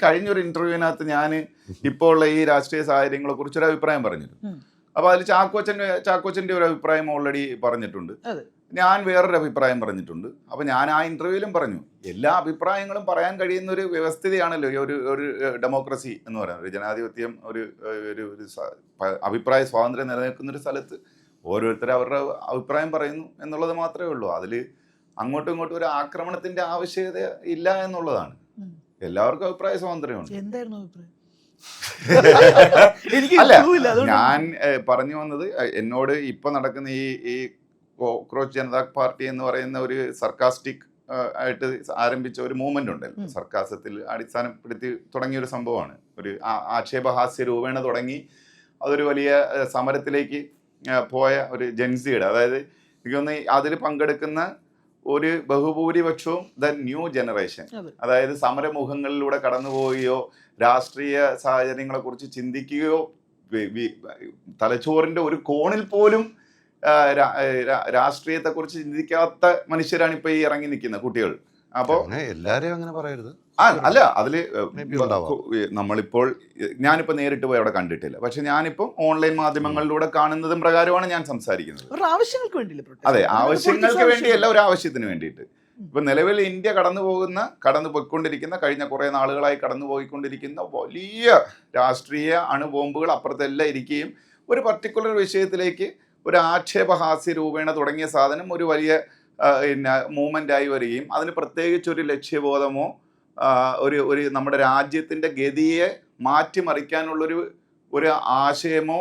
കഴിഞ്ഞൊരു ഇന്റർവ്യൂവിനകത്ത് ഞാൻ ഇപ്പോൾ ഉള്ള ഈ രാഷ്ട്രീയ സാഹചര്യങ്ങളെ കുറിച്ചൊരു അഭിപ്രായം പറഞ്ഞിരുന്നു. അപ്പോൾ അതിൽ ചാക്കോച്ചൻ്റെ ഒരു അഭിപ്രായം ഓൾറെഡി പറഞ്ഞിട്ടുണ്ട്, ഞാൻ വേറൊരു അഭിപ്രായം പറഞ്ഞിട്ടുണ്ട്. അപ്പോൾ ഞാൻ ആ ഇന്റർവ്യൂവിലും പറഞ്ഞു, എല്ലാ അഭിപ്രായങ്ങളും പറയാൻ കഴിയുന്ന ഒരു വ്യവസ്ഥിതിയാണല്ലോ ഒരു ഡെമോക്രസി എന്ന് പറയുന്നത്. ഒരു ജനാധിപത്യം, ഒരു അഭിപ്രായ സ്വാതന്ത്ര്യം നിലനിൽക്കുന്ന ഒരു സ്ഥലത്ത് ഓരോരുത്തരും അവരുടെ അഭിപ്രായം പറയുന്നു എന്നുള്ളത് മാത്രമേ ഉള്ളൂ. അതിൽ അങ്ങോട്ടും ഇങ്ങോട്ടും ഒരു ആക്രമണത്തിന്റെ ആവശ്യകത ഇല്ല എന്നുള്ളതാണ്. എല്ലാവർക്കും അഭിപ്രായ സ്വാതന്ത്ര്യമുണ്ട്. അല്ല, ഞാൻ പറഞ്ഞു വന്നത്, എന്നോട് ഇപ്പൊ നടക്കുന്ന ഈ കോക്രോച്ച് ജനതാ പാർട്ടി എന്ന് പറയുന്ന ഒരു സർക്കാസ്റ്റിക് ആയിട്ട് ആരംഭിച്ച ഒരു മൂവ്മെന്റ് ഉണ്ടല്ലോ, സർക്കാസത്തിൽ അടിസ്ഥാനപ്പെടുത്തി തുടങ്ങിയ ഒരു സംഭവമാണ്. ഒരു ആക്ഷേപഹാസ്യ രൂപേണ തുടങ്ങി അതൊരു വലിയ സമരത്തിലേക്ക് പോയ ഒരു ജെൻസിയുടെ, അതായത് എനിക്ക് തോന്നുന്നു അതിൽ പങ്കെടുക്കുന്ന ഒരു ബഹുഭൂരിപക്ഷവും ദ ന്യൂ ജനറേഷൻ, അതായത് സമരമുഖങ്ങളിലൂടെ കടന്നുപോവുകയോ രാഷ്ട്രീയ സാഹചര്യങ്ങളെ കുറിച്ച് ചിന്തിക്കുകയോ തലച്ചോറിന്റെ ഒരു കോണിൽ പോലും രാഷ്ട്രീയത്തെക്കുറിച്ച് ചിന്തിക്കാത്ത മനുഷ്യരാണ് ഇപ്പൊ ഈ ഇറങ്ങി നിൽക്കുന്ന കുട്ടികൾ. അപ്പോൾ എല്ലാരെയും അങ്ങനെ പറയരുത്. അല്ല, അതില് നമ്മളിപ്പോൾ ഞാനിപ്പോൾ നേരിട്ട് പോയി അവിടെ കണ്ടിട്ടില്ല, പക്ഷെ ഞാനിപ്പം ഓൺലൈൻ മാധ്യമങ്ങളിലൂടെ കാണുന്നതും പ്രകാരമാണ് ഞാൻ സംസാരിക്കുന്നത്. അതെ, ആവശ്യങ്ങൾക്ക് വേണ്ടിയല്ല, ഒരു ആവശ്യത്തിന് വേണ്ടിയിട്ട്. ഇപ്പൊ നിലവിൽ ഇന്ത്യ കടന്നുപോയിക്കൊണ്ടിരിക്കുന്ന കഴിഞ്ഞ കുറെ നാളുകളായി കടന്നുപോയിക്കൊണ്ടിരിക്കുന്ന വലിയ രാഷ്ട്രീയ അണുബോംബുകൾ അപ്പുറത്തെല്ലാം ഇരിക്കുകയും ഒരു പർട്ടിക്കുലർ വിഷയത്തിലേക്ക് ഒരു ആക്ഷേപഹാസ്യ രൂപേണ തുടങ്ങിയ സാധനം ഒരു വലിയ മൂവ്മെന്റ് ആയി വരികയും അതിന് പ്രത്യേകിച്ച് ഒരു ലക്ഷ്യബോധമോ ഒരു നമ്മുടെ രാജ്യത്തിന്റെ ഗതിയെ മാറ്റിമറിക്കാനുള്ളൊരു ആശയമോ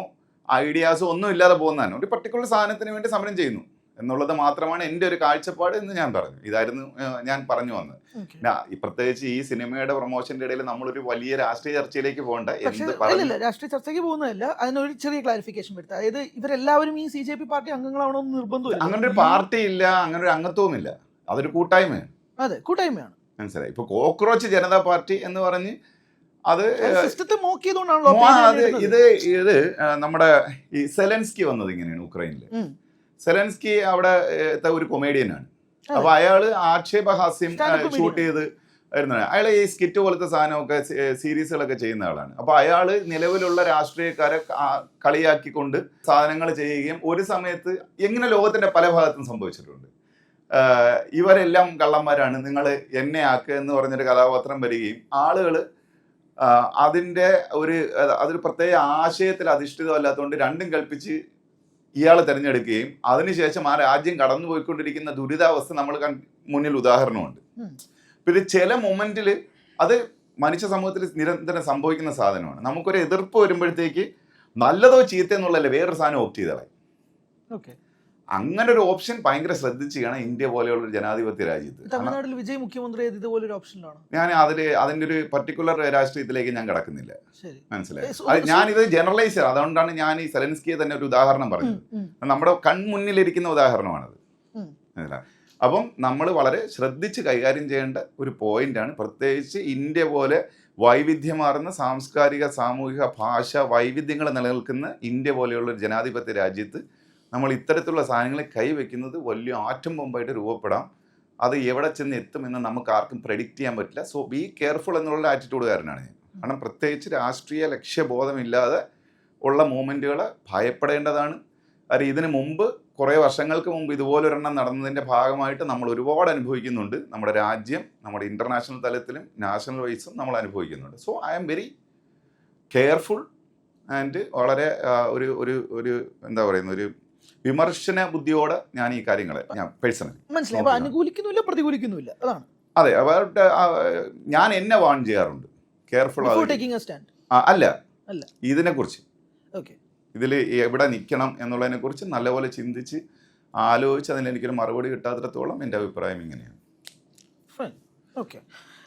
ഐഡിയാസോ ഒന്നും ഇല്ലാതെ പോകുന്നതാണ്. ഒരു പർട്ടിക്കുലർ സാധനത്തിന് വേണ്ടി സമരം ചെയ്യുന്നു എന്നുള്ളത് മാത്രമാണ് എൻ്റെ ഒരു കാഴ്ചപ്പാട് എന്ന് ഞാൻ പറഞ്ഞു. ഇതായിരുന്നു ഞാൻ പറഞ്ഞു വന്നത്. പ്രത്യേകിച്ച് ഈ സിനിമയുടെ പ്രൊമോഷന്റെ ഇടയിൽ നമ്മളൊരു വലിയ രാഷ്ട്രീയ ചർച്ചയിലേക്ക് പോകണ്ട. രാഷ്ട്രീയ ചർച്ചയ്ക്ക് പോകുന്നതല്ല, അതിനൊരു ചെറിയ ക്ലാരിഫിക്കേഷൻ വരുത്തുക. അതായത് ഇവരെല്ലാവരും ഈ CJP പാർട്ടി അംഗങ്ങളാവണമെന്ന് നിർബന്ധമില്ല. അങ്ങനെ ഒരു പാർട്ടി ഇല്ല, അങ്ങനെ ഒരു അംഗത്വവും ഇല്ല, അതൊരു കൂട്ടായ്മയാണ്. അതെ, കൂട്ടായ്മയാണ്. മനസ്സിലായി. ഇപ്പൊ കോക്രോച്ച് ജനതാ പാർട്ടി എന്ന് പറഞ്ഞ് അത് ഇത് നമ്മുടെ ഈ സെലൻസ്കി വന്നത് ഇങ്ങനെയാണ്. ഉക്രൈനില് സെലൻസ്കി അവിടെ ഒരു കൊമേഡിയനാണ്. അപ്പൊ അയാള് ആക്ഷേപഹാസ്യം ഷൂട്ട് ചെയ്ത് വരുന്നതാണ്. അയാൾ ഈ സ്കിറ്റ് പോലത്തെ സാധനമൊക്കെ സീരീസുകളൊക്കെ ചെയ്യുന്ന ആളാണ്. അപ്പൊ അയാള് നിലവിലുള്ള രാഷ്ട്രീയക്കാരെ കളിയാക്കിക്കൊണ്ട് സാധനങ്ങൾ ചെയ്യുകയും ഒരു സമയത്ത് എങ്ങനെ ലോകത്തിന്റെ പല ഭാഗത്തും സംഭവിച്ചിട്ടുണ്ട്, ഇവരെല്ലാം കള്ളന്മാരാണ്, നിങ്ങൾ എന്നെ ആക്കുക എന്ന് പറഞ്ഞൊരു കഥാപാത്രം വരികയും ആളുകൾ അതൊരു പ്രത്യേക ആശയത്തിൽ അധിഷ്ഠിതമല്ലാത്തതുകൊണ്ട് രണ്ടും കൽപ്പിച്ച് ഇയാളെ തിരഞ്ഞെടുക്കുകയും അതിനുശേഷം ആ രാജ്യം കടന്നുപോയിക്കൊണ്ടിരിക്കുന്ന ദുരിതാവസ്ഥ നമ്മൾ മുന്നിൽ ഉദാഹരണമുണ്ട്. പിന്നെ ചില മൊമെന്റിൽ അത് മനുഷ്യ സമൂഹത്തിൽ നിരന്തരം സംഭവിക്കുന്ന സാധനമാണ്. നമുക്കൊരു എതിർപ്പ് വരുമ്പോഴത്തേക്ക് നല്ലതോ ചീത്ത എന്നുള്ളതല്ലേ വേറൊരു സാധനം ഓപ്റ്റ് ചെയ്തളെ. അങ്ങനെ ഒരു ഓപ്ഷൻ ഭയങ്കര ശ്രദ്ധിച്ച് ചെയ്യണം ഇന്ത്യ പോലെയുള്ള ഒരു ജനാധിപത്യ രാജ്യത്ത്. തമിഴ്നാട്ടിൽ വിജയ് മുഖ്യമന്ത്രി ഇതുപോലെ ഒരു ഓപ്ഷനിലാണ്. ഞാൻ അതിന്റെ ഒരു പർട്ടിക്കുലർ രാഷ്ട്രീയത്തിലേക്ക് ഞാൻ കടക്കുന്നില്ല, മനസ്സിലായി. ഞാനിത് ജനറലൈസ് ചെയ്യാം, അതുകൊണ്ടാണ് ഞാൻ ഈ സെലൻസ്കിയെ തന്നെ ഒരു ഉദാഹരണം പറഞ്ഞത്. നമ്മുടെ കൺമുന്നിലിരിക്കുന്ന ഉദാഹരണമാണത്. അപ്പം നമ്മൾ വളരെ ശ്രദ്ധിച്ച് കൈകാര്യം ചെയ്യേണ്ട ഒരു പോയിന്റാണ്. പ്രത്യേകിച്ച് ഇന്ത്യ പോലെ വൈവിധ്യമാർന്ന സാംസ്കാരിക സാമൂഹിക ഭാഷ വൈവിധ്യങ്ങൾ നിലനിൽക്കുന്ന ഇന്ത്യ പോലെയുള്ള ഒരു ജനാധിപത്യ രാജ്യത്ത് നമ്മൾ ഇത്തരത്തിലുള്ള സാധനങ്ങളെ കൈവയ്ക്കുന്നത് വലിയ ആറ്റം ബോംബായിട്ട് രൂപപ്പെടാം. അത് എവിടെ ചെന്ന് എത്തുമെന്ന് നമുക്ക് ആർക്കും പ്രെഡിക്റ്റ് ചെയ്യാൻ പറ്റില്ല. സോ ബി കെയർഫുൾ എന്നുള്ള ആറ്റിറ്റ്യൂഡുകാരനാണ് ഞാൻ. കാരണം പ്രത്യേകിച്ച് രാഷ്ട്രീയ ലക്ഷ്യബോധമില്ലാതെ ഉള്ള മൂവ്മെൻറ്റുകൾ ഭയപ്പെടേണ്ടതാണ്. കാരണം ഇതിനു മുമ്പ് കുറേ വർഷങ്ങൾക്ക് മുമ്പ് ഇതുപോലൊരെണ്ണം നടന്നതിൻ്റെ ഭാഗമായിട്ട് നമ്മൾ ഒരുപാട് അനുഭവിക്കുന്നുണ്ട്. നമ്മുടെ രാജ്യം നമ്മുടെ ഇൻ്റർനാഷണൽ തലത്തിലും നാഷണൽ വൈസും നമ്മൾ അനുഭവിക്കുന്നുണ്ട്. So I am very careful and വളരെ ഒരു എന്താ പറയുന്ന ഒരു വിമർശന ബുദ്ധിയോടെ ഞാൻ ഈ കാര്യങ്ങളെ ഞാൻ പേഴ്സണലി അനുകൂലിക്കുന്നില്ല, പ്രതികൂലിക്കുന്നില്ല. അതാണ് അതെ. ഞാൻ എന്നെ വാൺ ചെയ്യാറുണ്ട് കെയർഫുൾ അല്ല ഇതിനെക്കുറിച്ച്, ഇതിൽ എവിടെ നിൽക്കണം എന്നുള്ളതിനെ കുറിച്ച് നല്ലപോലെ ചിന്തിച്ച് ആലോചിച്ച് അതിന് എനിക്കൊരു മറുപടി കിട്ടാത്തിടത്തോളം എൻ്റെ അഭിപ്രായം ഇങ്ങനെയാണ്.